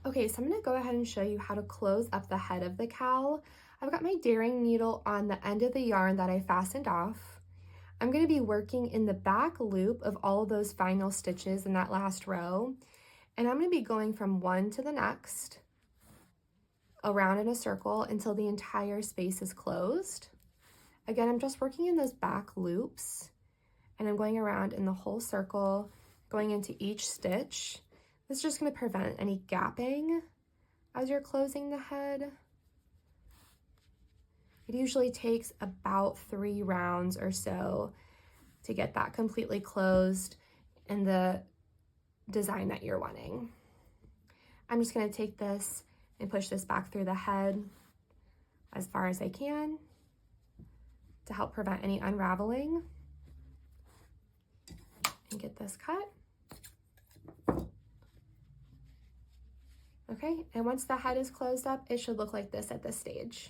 Okay, so I'm gonna go ahead and show you how to close up the head of the cow. I've got my daring needle on the end of the yarn that I fastened off. I'm gonna be working in the back loop of all of those final stitches in that last row. And I'm gonna be going from one to the next, around in a circle until the entire space is closed. Again, I'm just working in those back loops and I'm going around in the whole circle, going into each stitch. This is just going to prevent any gapping as you're closing the head. It usually takes about 3 rounds or so to get that completely closed in the design that you're wanting. I'm just going to take this and push this back through the head as far as I can to help prevent any unraveling and get this cut. Okay, and once the head is closed up, it should look like this at this stage.